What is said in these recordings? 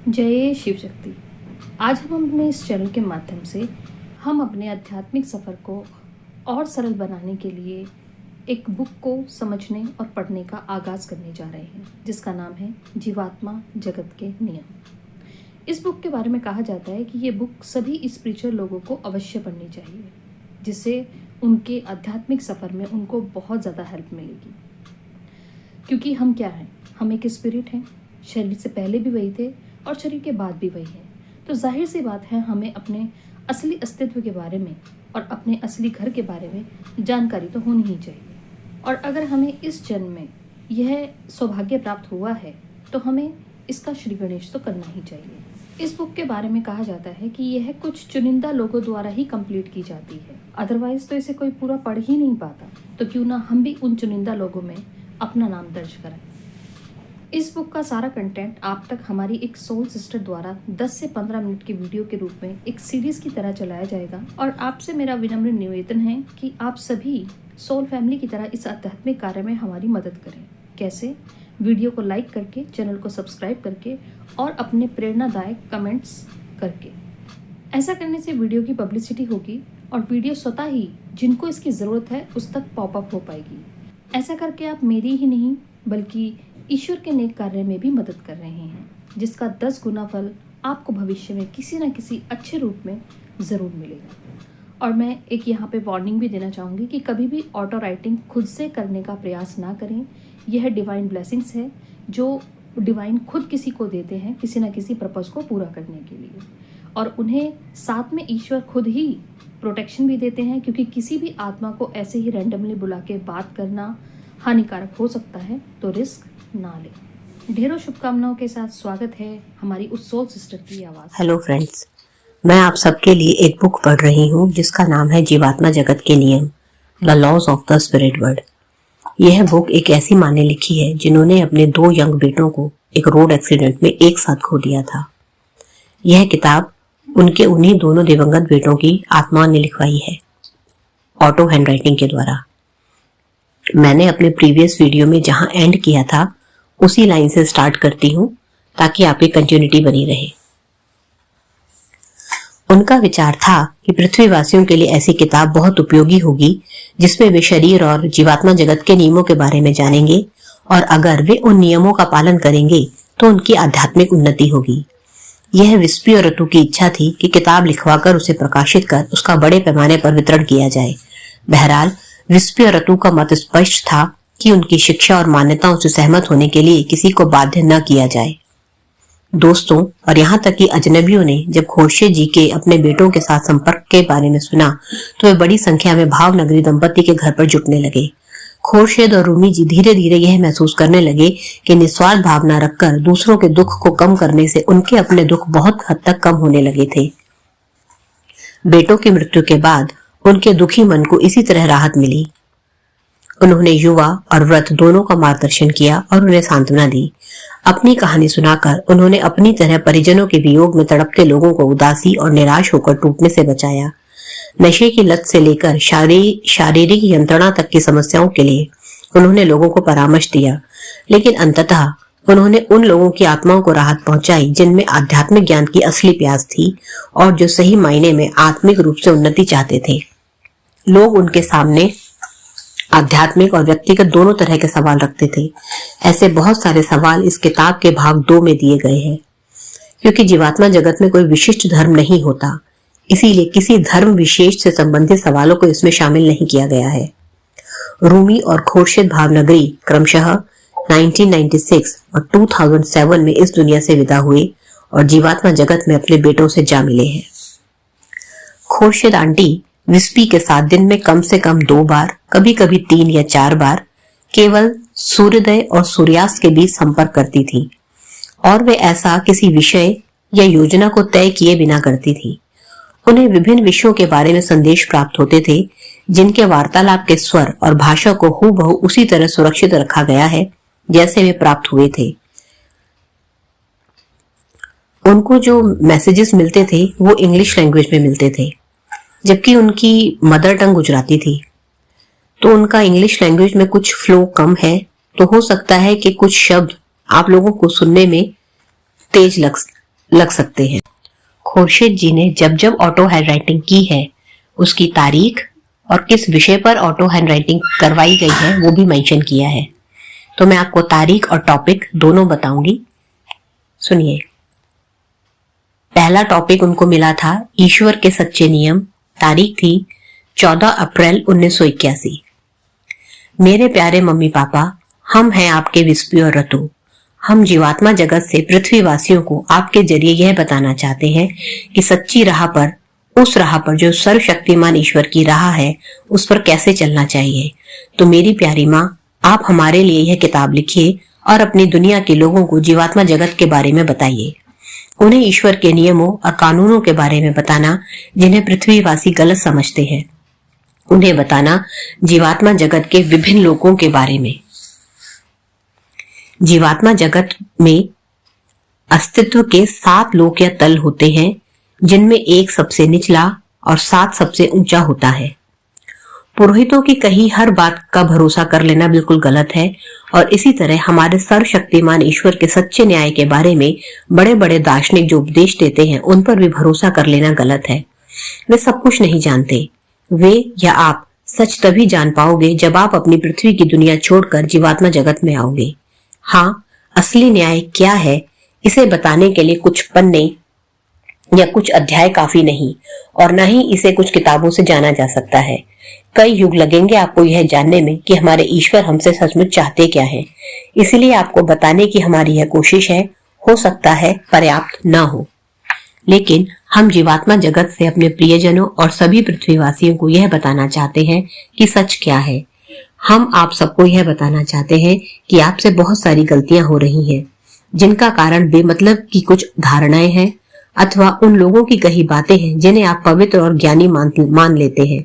जय शिव शक्ति। आज हम अपने इस चैनल के माध्यम से हम अपने आध्यात्मिक सफ़र को और सरल बनाने के लिए एक बुक को समझने और पढ़ने का आगाज़ करने जा रहे हैं, जिसका नाम है जीवात्मा जगत के नियम। इस बुक के बारे में कहा जाता है कि ये बुक सभी स्पिरिचुअल लोगों को अवश्य पढ़नी चाहिए, जिससे उनके आध्यात्मिक सफ़र में उनको बहुत ज़्यादा हेल्प मिलेगी। क्योंकि हम क्या हैं? हम एक स्पिरिट हैं। शरीर से पहले भी वही थे और शरीर के बाद भी वही है। तो जाहिर सी बात है, हमें अपने असली अस्तित्व के बारे में और अपने असली घर के बारे में जानकारी तो होनी ही चाहिए। और अगर हमें इस जन्म में यह सौभाग्य प्राप्त हुआ है तो हमें इसका श्री गणेश तो करना ही चाहिए। इस बुक के बारे में कहा जाता है कि यह कुछ चुनिंदा लोगों द्वारा ही कंप्लीट की जाती है, अदरवाइज तो इसे कोई पूरा पढ़ ही नहीं पाता। तो क्यों ना हम भी उन चुनिंदा लोगों में अपना नाम दर्ज कराएं। इस बुक का सारा कंटेंट आप तक हमारी एक सोल सिस्टर द्वारा 10 से 15 मिनट की वीडियो के रूप में एक सीरीज की तरह चलाया जाएगा। और आपसे मेरा विनम्र निवेदन है कि आप सभी सोल फैमिली की तरह इस आध्यात्मिक कार्य में हमारी मदद करें। कैसे? वीडियो को लाइक करके, चैनल को सब्सक्राइब करके और अपने प्रेरणादायक कमेंट्स करके। ऐसा करने से वीडियो की पब्लिसिटी होगी और वीडियो स्वतः ही जिनको इसकी ज़रूरत है उस तक पॉपअप हो पाएगी। ऐसा करके आप मेरी ही नहीं बल्कि ईश्वर के नेक कार्य में भी मदद कर रहे हैं, जिसका 10 गुना फल आपको भविष्य में किसी न किसी अच्छे रूप में ज़रूर मिलेगा। और मैं एक यहाँ पे वार्निंग भी देना चाहूँगी कि कभी भी ऑटो राइटिंग खुद से करने का प्रयास ना करें। यह डिवाइन ब्लेसिंग्स है जो डिवाइन खुद किसी को देते हैं किसी न किसी पर्पज़ को पूरा करने के लिए, और उन्हें साथ में ईश्वर खुद ही प्रोटेक्शन भी देते हैं, क्योंकि किसी भी आत्मा को ऐसे ही रैंडमली बुला के बात करना हानिकारक हो सकता है। तो रिस्क ना ले। ढेरों शुभकामनाओं के साथ स्वागत है हमारी उस सोल सिस्टर की आवाज। हेलो फ्रेंड्स, मैं आप सबके लिए एक बुक पढ़ रही हूँ जिसका नाम है जीवात्मा जगत के नियम, the laws of the spirit world. यह बुक एक ऐसी माँ ने लिखी है जिन्होंने अपने 2 यंग बेटों को एक रोड एक्सीडेंट में एक साथ खो दिया था। यह किताब उनके उन्हीं दोनों दिवंगत बेटों की आत्मा ने लिखवाई है, ऑटो हैंडराइटिंग के द्वारा। मैंने अपने प्रीवियस वीडियो में जहां एंड किया था उसी लाइन से स्टार्ट करती हूँ ताकि आपकी कंटिन्यूटी बनी रहे। उनका विचार था कि पृथ्वीवासियों के लिए ऐसी किताब बहुत उपयोगी होगी जिसमें वे शरीर और जीवात्मा जगत के नियमों के बारे में जानेंगे, और अगर वे उन नियमों का पालन करेंगे तो उनकी आध्यात्मिक उन्नति होगी। यह विस्पी और रतु की इच्छा थी कि किताब लिखवाकर उसे प्रकाशित कर उसका बड़े पैमाने पर वितरण किया जाए। बहरहाल विस्पी और रतु का मत स्पष्ट था कि उनकी शिक्षा और मान्यताओं से सहमत होने के लिए किसी को बाध्य न किया जाए। दोस्तों और यहाँ तक कि अजनबियों ने जब खोर्शेद जी के अपने बेटों के साथ संपर्क के बारे में सुना तो वे बड़ी संख्या में भावनगरी दंपति के घर पर जुटने लगे। खोर्शेद और रूमी जी धीरे धीरे यह महसूस करने लगे कि निस्वार्थ भावना रखकर दूसरों के दुख को कम करने से उनके अपने दुख बहुत हद तक कम होने लगे थे। बेटों की मृत्यु के बाद उनके दुखी मन को इसी तरह राहत मिली। उन्होंने युवा और वृद्ध दोनों का मार्गदर्शन किया और उन्हें सांत्वना दी। अपनी कहानी सुनाकर उन्होंने अपनी तरह परिजनों के वियोग में तड़पते लोगों को उदासी और निराश होकर टूटने से बचाया। नशे की लत से लेकर शारीरिक यंत्रणा तक की समस्याओं के लिए उन्होंने लोगों को परामर्श दिया, लेकिन अंततः उन्होंने उन लोगों की आत्माओं को राहत पहुंचाई जिनमें आध्यात्मिक ज्ञान की असली प्यास थी और जो सही मायने में आत्मिक रूप से उन्नति चाहते थे। लोग उनके सामने आध्यात्मिक और व्यक्तिगत दोनों तरह के सवाल रखते थे। ऐसे बहुत सारे सवाल इस किताब के भाग 2 में दिए गए हैं। क्योंकि जीवात्मा जगत में कोई विशिष्ट धर्म नहीं होता, इसीलिए किसी धर्म विशेष से संबंधित सवालों को इसमें शामिल नहीं किया गया है। रूमी और खोर्शेद भावनगरी क्रमशः 1996 और 2007 में इस दुनिया से विदा हुए और जीवात्मा जगत में अपने बेटों से जा मिले हैं। खोर्शेद आंटी विस्पी के साथ दिन में कम से कम 2 बार, कभी कभी 3 या 4 बार केवल सूर्योदय और सूर्यास्त के बीच संपर्क करती थी, और वे ऐसा किसी विषय या योजना को तय किए बिना करती थी। उन्हें विभिन्न विषयों के बारे में संदेश प्राप्त होते थे जिनके वार्तालाप के स्वर और भाषा को हूबहू उसी तरह सुरक्षित रखा गया है जैसे वे प्राप्त हुए थे। उनको जो मैसेजेस मिलते थे वो इंग्लिश लैंग्वेज में मिलते थे, जबकि उनकी मदर टंग गुजराती थी। तो उनका इंग्लिश लैंग्वेज में कुछ फ्लो कम है, तो हो सकता है कि कुछ शब्द आप लोगों को सुनने में तेज लग सकते हैं। खुर्शीद जी ने जब जब ऑटो हैंडराइटिंग की है उसकी तारीख और किस विषय पर ऑटो हैंडराइटिंग करवाई गई है वो भी मेंशन किया है। तो मैं आपको तारीख और टॉपिक दोनों बताऊंगी, सुनिए। पहला टॉपिक उनको मिला था ईश्वर के सच्चे नियम। तारीख थी 14 अप्रैल 1981। मेरे प्यारे मम्मी पापा, हम हैं आपके विस्पी और रतु। हम जीवात्मा जगत से पृथ्वीवासियों को आपके जरिए यह बताना चाहते हैं कि सच्ची राह पर, उस राह पर जो सर्वशक्तिमान ईश्वर की राह है, उस पर कैसे चलना चाहिए। तो मेरी प्यारी माँ, आप हमारे लिए यह किताब लिखिए और अपनी दुनिया के लोगों को जीवात्मा जगत के बारे में बताइए। उन्हें ईश्वर के नियमों और कानूनों के बारे में बताना जिन्हें पृथ्वीवासी गलत समझते हैं। उन्हें बताना जीवात्मा जगत के विभिन्न लोगों के बारे में। जीवात्मा जगत में अस्तित्व के 7 लोक या तल होते हैं, जिनमें एक सबसे निचला और 7 सबसे ऊंचा होता है। पुरोहितों की कही हर बात का भरोसा कर लेना बिल्कुल गलत है, और इसी तरह हमारे सर्वशक्तिमान ईश्वर के सच्चे न्याय के बारे में बड़े बड़े दार्शनिक जो उपदेश देते हैं उन पर भी भरोसा कर लेना गलत है। वे सब कुछ नहीं जानते। वे या आप सच तभी जान पाओगे जब आप अपनी पृथ्वी की दुनिया छोड़कर जीवात्मा जगत में आओगे। हाँ, असली न्याय क्या है, इसे बताने के लिए कुछ पन्ने या कुछ अध्याय काफी नहीं, और न ही इसे कुछ किताबों से जाना जा सकता है। कई युग लगेंगे आपको यह जानने में कि हमारे ईश्वर हमसे सचमुच चाहते क्या है। इसलिए आपको बताने की हमारी यह कोशिश है, हो सकता है पर्याप्त न हो, लेकिन हम जीवात्मा जगत से अपने प्रियजनों और सभी पृथ्वीवासियों को यह बताना चाहते हैं कि सच क्या है। हम आप सबको यह बताना चाहते हैं कि आपसे बहुत सारी गलतियां हो रही हैं, जिनका कारण बेमतलब की कुछ धारणाएं हैं अथवा उन लोगों की कही बातें हैं जिन्हें आप पवित्र और ज्ञानी मान लेते हैं।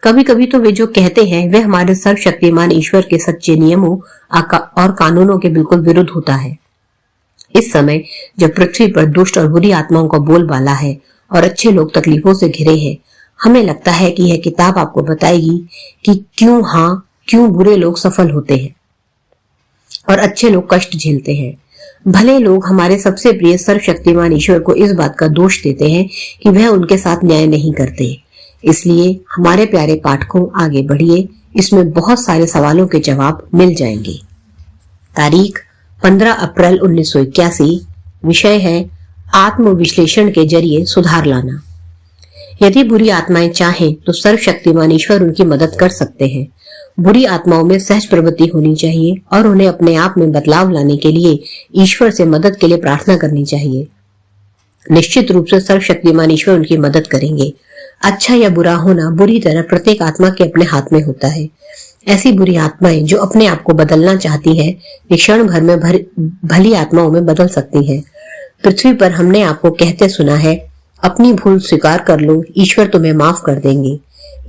कभी कभी तो वे जो कहते हैं वह हमारे सर्वशक्तिमान ईश्वर के सच्चे नियमों और कानूनों के बिल्कुल विरुद्ध होता है। इस समय जब पृथ्वी पर दुष्ट और बुरी आत्माओं का बोलबाला है और अच्छे लोग तकलीफों से घिरे हैं, हमें लगता है कि यह किताब आपको बताएगी कि क्यों बुरे लोग सफल होते हैं और अच्छे लोग कष्ट झेलते हैं। भले लोग हमारे सबसे प्रिय सर्वशक्तिमान ईश्वर को इस बात का दोष देते हैं कि वह उनके साथ न्याय नहीं करते। इसलिए हमारे प्यारे पाठकों, आगे बढ़िए, इसमें बहुत सारे सवालों के जवाब मिल जाएंगे। तारीख 15 अप्रैल 1981। विषय है आत्मविश्लेषण के जरिए सुधार लाना। यदि बुरी आत्माएं चाहें तो सर्वशक्तिमान ईश्वर उनकी मदद कर सकते हैं। बुरी आत्माओं में सहज प्रवृत्ति होनी चाहिए और उन्हें अपने आप में बदलाव लाने के लिए ईश्वर से मदद के लिए प्रार्थना करनी चाहिए। निश्चित रूप से सर्वशक्तिमान ईश्वर उनकी मदद करेंगे। अच्छा या बुरा होना बुरी तरह प्रत्येक आत्मा के अपने हाथ में होता है। ऐसी बुरी आत्माएं जो अपने आप को बदलना चाहती हैं, वे क्षण भर में भली आत्माओं में बदल सकती हैं। पृथ्वी पर हमने आपको कहते सुना है, अपनी भूल स्वीकार कर लो, ईश्वर तुम्हें माफ कर देंगे।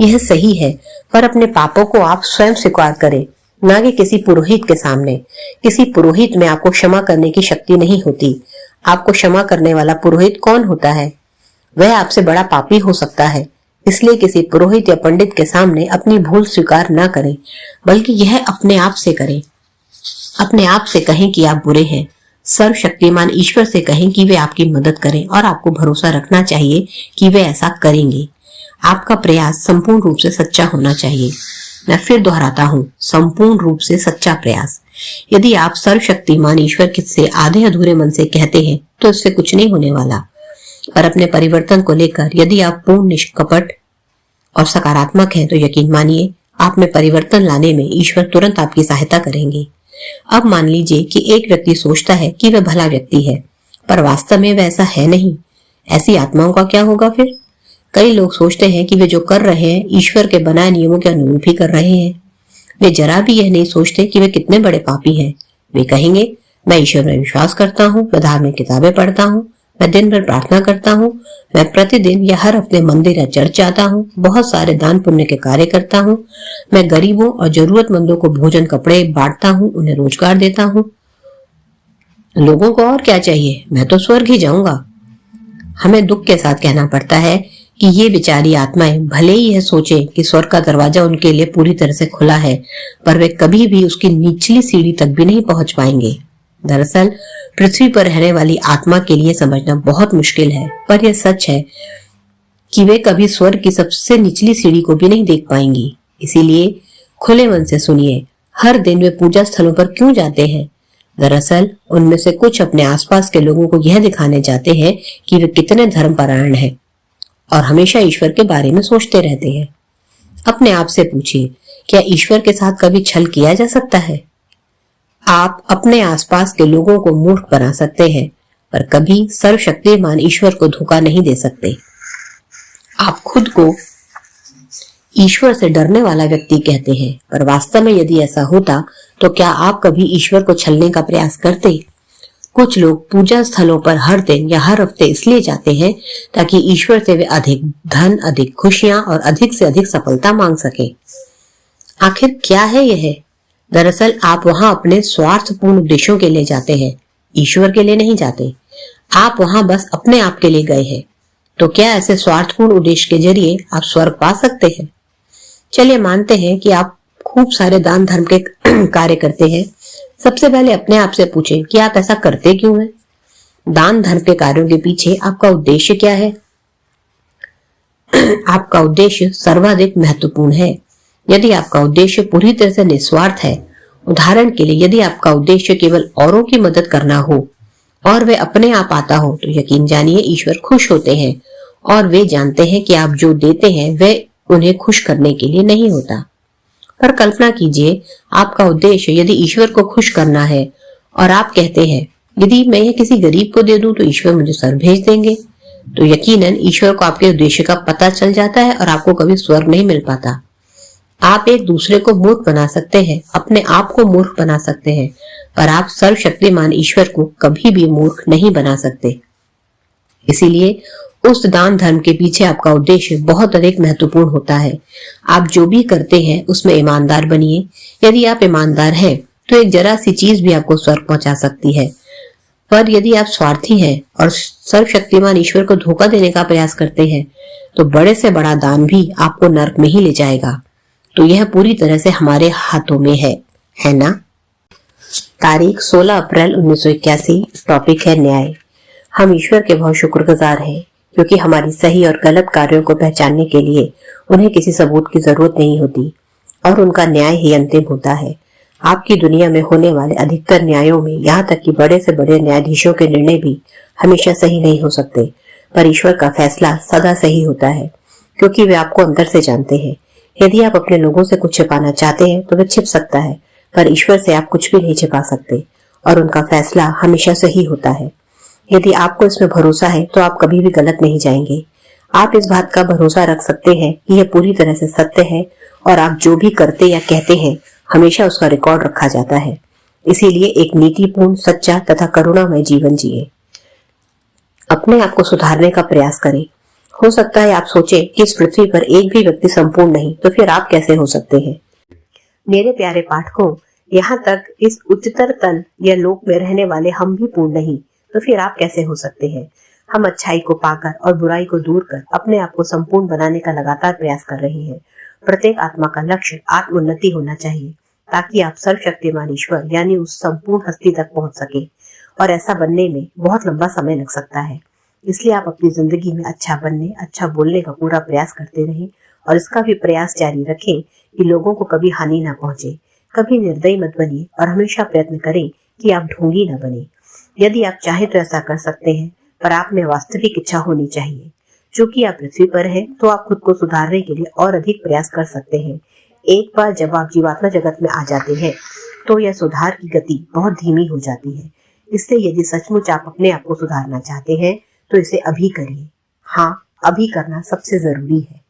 यह सही है, पर अपने पापों को आप स्वयं स्वीकार करें, न कि किसी पुरोहित के सामने। किसी पुरोहित में आपको क्षमा करने की शक्ति नहीं होती। आपको क्षमा करने वाला पुरोहित कौन होता है? वह आपसे बड़ा पापी हो सकता है। इसलिए किसी पुरोहित या पंडित के सामने अपनी भूल स्वीकार न करें, बल्कि यह अपने आप से करें। अपने आप से कहें कि आप बुरे हैं। सर्वशक्तिमान ईश्वर से कहें कि वे आपकी मदद करें, और आपको भरोसा रखना चाहिए कि वे ऐसा करेंगे। आपका प्रयास संपूर्ण रूप से सच्चा होना चाहिए। मैं फिर दोहराता हूँ, संपूर्ण रूप से सच्चा प्रयास। यदि आप सर्वशक्तिमान ईश्वर से आधे अधूरे मन से कहते हैं तो इससे कुछ नहीं होने वाला, पर अपने परिवर्तन को लेकर यदि आप पूर्ण निष्कपट और सकारात्मक हैं तो यकीन मानिए आप में परिवर्तन लाने में ईश्वर तुरंत आपकी सहायता करेंगे। अब मान लीजिए कि एक व्यक्ति सोचता है कि वह भला व्यक्ति है, पर वास्तव में वह ऐसा है नहीं। ऐसी आत्माओं का क्या होगा फिर? कई लोग सोचते हैं कि वे जो कर रहे हैं ईश्वर के बनाए नियमों के अनुरूप ही कर रहे हैं। वे जरा भी यह नहीं सोचते कि वे कितने बड़े पापी हैं। वे कहेंगे, मैं ईश्वर में विश्वास करता हूँ, मैं धार्मिक किताबें पढ़ता हूँ, मैं दिन भर प्रार्थना करता हूँ, मैं प्रतिदिन या हर हफ्ते मंदिर या चर्च जाता हूँ, बहुत सारे दान पुण्य के कार्य करता हूँ, मैं गरीबों और जरूरतमंदों को भोजन कपड़े बांटता हूँ, उन्हें रोजगार देता हूँ। लोगों को और क्या चाहिए? मैं तो स्वर्ग ही जाऊंगा। हमें दुख के साथ कहना पड़ता है कि ये बेचारी आत्माएं भले ही यह सोचें कि स्वर्ग का दरवाजा उनके लिए पूरी तरह से खुला है, पर वे कभी भी उसकी निचली सीढ़ी तक भी नहीं पहुंच पाएंगे। दरअसल पृथ्वी पर रहने वाली आत्मा के लिए समझना बहुत मुश्किल है, पर यह सच है कि वे कभी स्वर्ग की सबसे निचली सीढ़ी को भी नहीं देख पाएंगी। इसीलिए खुले मन से सुनिए, हर दिन वे पूजा स्थलों पर क्यों जाते हैं। दरअसल उनमें से कुछ अपने आसपास के लोगों को यह दिखाने जाते हैं कि वे कितने धर्मपरायण हैं और हमेशा ईश्वर के बारे में सोचते रहते हैं। अपने आप से पूछिए, क्या ईश्वर के साथ कभी छल किया जा सकता है? आप अपने आसपास के लोगों को मूर्ख बना सकते हैं, पर कभी सर्वशक्तिमान ईश्वर को धोखा नहीं दे सकते। आप खुद को ईश्वर से डरने वाला व्यक्ति कहते हैं, पर वास्तव में यदि ऐसा होता तो क्या आप कभी ईश्वर को छलने का प्रयास करते? कुछ लोग पूजा स्थलों पर हर दिन या हर हफ्ते इसलिए जाते हैं ताकि ईश्वर से वे अधिक धन, अधिक खुशियां और अधिक से अधिक सफलता मांग सके। आखिर क्या है यह? दरअसल आप वहां अपने स्वार्थपूर्ण उद्देश्यों के लिए जाते हैं, ईश्वर के लिए नहीं जाते। आप वहां बस अपने आप के लिए गए हैं। तो क्या ऐसे स्वार्थपूर्ण उद्देश्य के जरिए आप स्वर्ग पा सकते हैं? चलिए मानते हैं कि आप खूब सारे दान धर्म के कार्य करते हैं। सबसे पहले अपने आप से पूछें कि आप ऐसा करते क्यों हैं? दान धर्म के कार्यों के पीछे आपका उद्देश्य क्या है? आपका उद्देश्य सर्वाधिक महत्वपूर्ण है। यदि आपका उद्देश्य पूरी तरह से निस्वार्थ है, उदाहरण के लिए यदि आपका उद्देश्य केवल औरों की मदद करना हो और वे अपने आप आता हो, तो यकीन जानिए ईश्वर खुश होते हैं और वे जानते हैं कि आप जो देते हैं वे उन्हें खुश करने के लिए नहीं होता। पर कल्पना कीजिए, आपका उद्देश्य यदि ईश्वर को खुश करना है और आप कहते हैं यदि मैं यह किसी गरीब को दे दूं तो ईश्वर मुझे स्वर्ग भेज देंगे, तो यकीनन ईश्वर को आपके उद्देश्य का पता चल जाता है और आपको कभी स्वर्ग नहीं मिल पाता। आप एक दूसरे को मूर्ख बना सकते हैं, अपने आप को मूर्ख बना सकते हैं, पर आप सर्वशक्तिमान ईश्वर को कभी भी मूर्ख नहीं बना सकते। इसीलिए उस दान धर्म के पीछे आपका उद्देश्य बहुत अधिक महत्वपूर्ण होता है। आप जो भी करते हैं उसमें ईमानदार बनिए। यदि आप ईमानदार हैं तो एक जरा सी चीज भी आपको स्वर्ग पहुंचा सकती है, पर यदि आप स्वार्थी हैं और सर्वशक्तिमान ईश्वर को धोखा देने का प्रयास करते हैं तो बड़े से बड़ा दान भी आपको नर्क में ही ले जाएगा। तो यह पूरी तरह से हमारे हाथों में है ना? तारीख 16 अप्रैल 1981। टॉपिक है न्याय। हम ईश्वर के बहुत शुक्रगुजार हैं क्योंकि हमारी सही और गलत कार्यों को पहचानने के लिए उन्हें किसी सबूत की जरूरत नहीं होती और उनका न्याय ही अंतिम होता है। आपकी दुनिया में होने वाले अधिकतर न्यायों में यहाँ तक कि बड़े से बड़े न्यायाधीशों के निर्णय भी हमेशा सही नहीं हो सकते, पर ईश्वर का फैसला सदा सही होता है क्योंकि वे आपको अंदर से जानते हैं। यदि आप अपने लोगों से कुछ छिपाना चाहते हैं तो वे छिप सकता है, पर ईश्वर से आप कुछ भी नहीं छिपा सकते और उनका फैसला हमेशा सही होता है। यदि आपको इसमें भरोसा है तो आप कभी भी गलत नहीं जाएंगे। आप इस बात का भरोसा रख सकते हैं कि यह पूरी तरह से सत्य है और आप जो भी करते या कहते हैं हमेशा उसका रिकॉर्ड रखा जाता है। इसीलिए एक नीतिपूर्ण, सच्चा तथा करुणामय जीवन जिए। अपने आप को सुधारने का प्रयास करें। हो सकता है आप सोचें कि इस पृथ्वी पर एक भी व्यक्ति संपूर्ण नहीं, तो फिर आप कैसे हो सकते हैं? मेरे प्यारे पाठकों, यहाँ तक इस उच्चतर तल या लोक में रहने वाले हम भी पूर्ण नहीं, तो फिर आप कैसे हो सकते हैं? हम अच्छाई को पाकर और बुराई को दूर कर अपने आप को संपूर्ण बनाने का लगातार प्रयास कर रहे हैं। प्रत्येक आत्मा का लक्ष्य आत्मोन्नति होना चाहिए ताकि आप सर्वशक्तिमान ईश्वर यानी उस संपूर्ण हस्ती तक पहुंच सके, और ऐसा बनने में बहुत लंबा समय लग सकता है। इसलिए आप अपनी जिंदगी में अच्छा बनने, अच्छा बोलने का पूरा प्रयास करते रहें और इसका भी प्रयास जारी रखें कि लोगों को कभी हानि ना पहुंचे। कभी निर्दयी मत बनिए और हमेशा प्रयत्न करें कि आप ढोंगी न बने। यदि आप चाहें तो ऐसा कर सकते हैं, पर आप में वास्तविक इच्छा होनी चाहिए। चूंकि आप पृथ्वी पर हैं, तो आप खुद को सुधारने के लिए और अधिक प्रयास कर सकते हैं। एक बार जब आप जीवात्मा जगत में आ जाते हैं तो यह सुधार की गति बहुत धीमी हो जाती है। इसलिए यदि सचमुच आप अपने आप को सुधारना चाहते हैं तो इसे अभी करिए। हाँ, अभी करना सबसे जरूरी है।